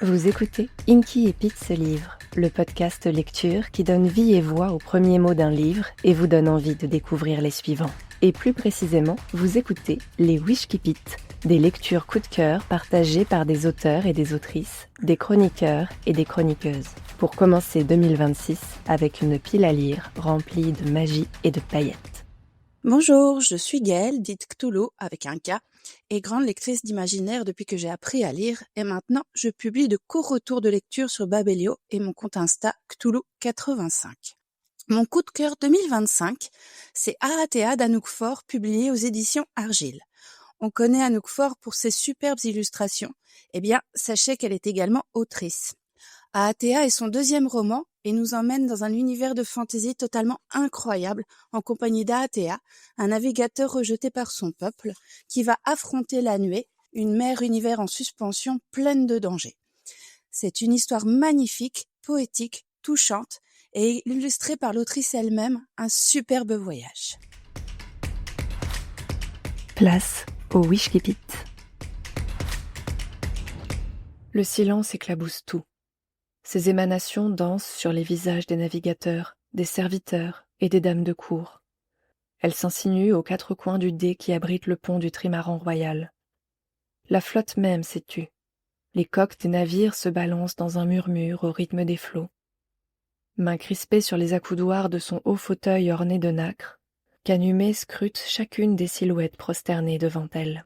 Vous écoutez Inky et Pete se livrent, le podcast lecture qui donne vie et voix aux premiers mots d'un livre et vous donne envie de découvrir les suivants. Et plus précisément, vous écoutez les Wishkipit, des lectures coup de cœur partagées par des auteurs et des autrices, des chroniqueurs et des chroniqueuses. Pour commencer 2026 avec une pile à lire remplie de magie et de paillettes. Bonjour, je suis Gaëlle, dite Cthulhu avec un K, et grande lectrice d'imaginaire depuis que j'ai appris à lire, et maintenant je publie de courts retours de lecture sur Babelio et mon compte Insta Cthulhu85. Mon coup de cœur 2025, c'est Aratea d'Anouk Faure, publié aux éditions Argile. On connaît Anouk Faure pour ses superbes illustrations. Eh bien, sachez qu'elle est également autrice. Aratea est son deuxième roman et nous emmène dans un univers de fantaisie totalement incroyable en compagnie d'Aatea, un navigateur rejeté par son peuple, qui va affronter la nuée, une mer univers en suspension pleine de dangers. C'est une histoire magnifique, poétique, touchante et illustrée par l'autrice elle-même, un superbe voyage. Place au Wishkipit. Le silence éclabousse tout. Ces émanations dansent sur les visages des navigateurs, des serviteurs et des dames de cour. Elles s'insinuent aux quatre coins du dé qui abrite le pont du trimaran royal. La flotte même s'est tue. Les coques des navires se balancent dans un murmure au rythme des flots. Main crispée sur les accoudoirs de son haut fauteuil orné de nacre, Canumée scrute chacune des silhouettes prosternées devant elle.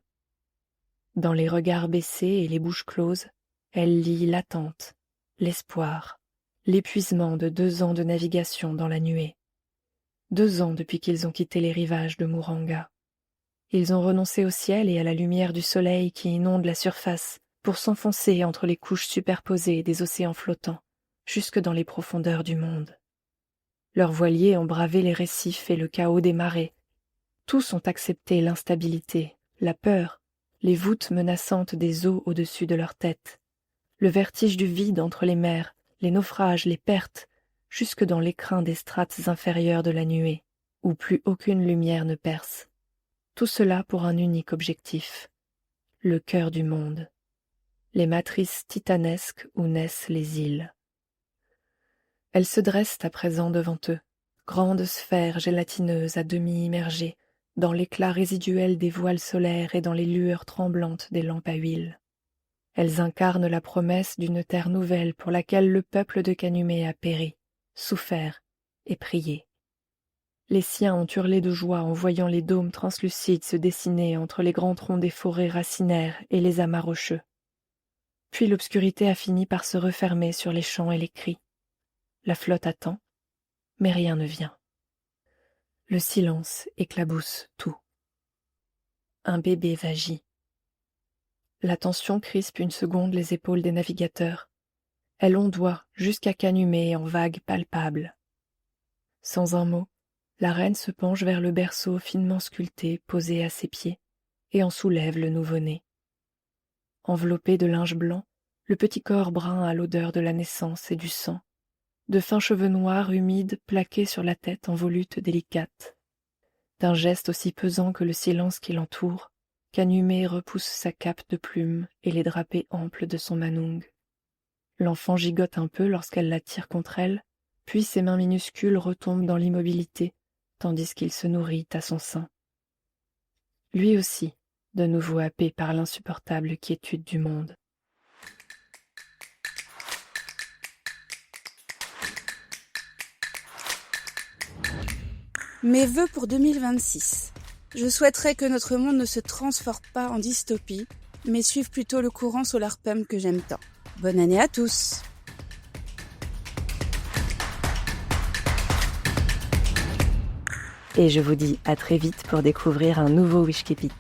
Dans les regards baissés et les bouches closes, elle lit l'attente, l'espoir, l'épuisement de 2 ans de navigation dans la nuée. 2 ans depuis qu'ils ont quitté les rivages de Mouranga. Ils ont renoncé au ciel et à la lumière du soleil qui inonde la surface pour s'enfoncer entre les couches superposées des océans flottants, jusque dans les profondeurs du monde. Leurs voiliers ont bravé les récifs et le chaos des marées. Tous ont accepté l'instabilité, la peur, les voûtes menaçantes des eaux au-dessus de leur tête, le vertige du vide entre les mers, les naufrages, les pertes, jusque dans l'écrin des strates inférieures de la nuée, où plus aucune lumière ne perce. Tout cela pour un unique objectif, le cœur du monde, les matrices titanesques où naissent les îles. Elles se dressent à présent devant eux, grandes sphères gélatineuses à demi immergées, dans l'éclat résiduel des voiles solaires et dans les lueurs tremblantes des lampes à huile. Elles incarnent la promesse d'une terre nouvelle pour laquelle le peuple de Canumée a péri, souffert et prié. Les siens ont hurlé de joie en voyant les dômes translucides se dessiner entre les grands troncs des forêts racinaires et les amas rocheux. Puis l'obscurité a fini par se refermer sur les chants et les cris. La flotte attend, mais rien ne vient. Le silence éclabousse tout. Un bébé vagit. La tension crispe une seconde les épaules des navigateurs. Elle ondoie jusqu'à Canumée en vagues palpables. Sans un mot, la reine se penche vers le berceau finement sculpté posé à ses pieds et en soulève le nouveau-né. Enveloppé de linge blanc, le petit corps brun a l'odeur de la naissance et du sang, de fins cheveux noirs humides plaqués sur la tête en volute délicate. D'un geste aussi pesant que le silence qui l'entoure, Canumée repousse sa cape de plumes et les drapés amples de son manung. L'enfant gigote un peu lorsqu'elle l'attire contre elle, puis ses mains minuscules retombent dans l'immobilité, tandis qu'il se nourrit à son sein. Lui aussi, de nouveau happé par l'insupportable quiétude du monde. Mes vœux pour 2026. Je souhaiterais que notre monde ne se transforme pas en dystopie, mais suive plutôt le courant Solarpunk que j'aime tant. Bonne année à tous! Et je vous dis à très vite pour découvrir un nouveau Wishkipit.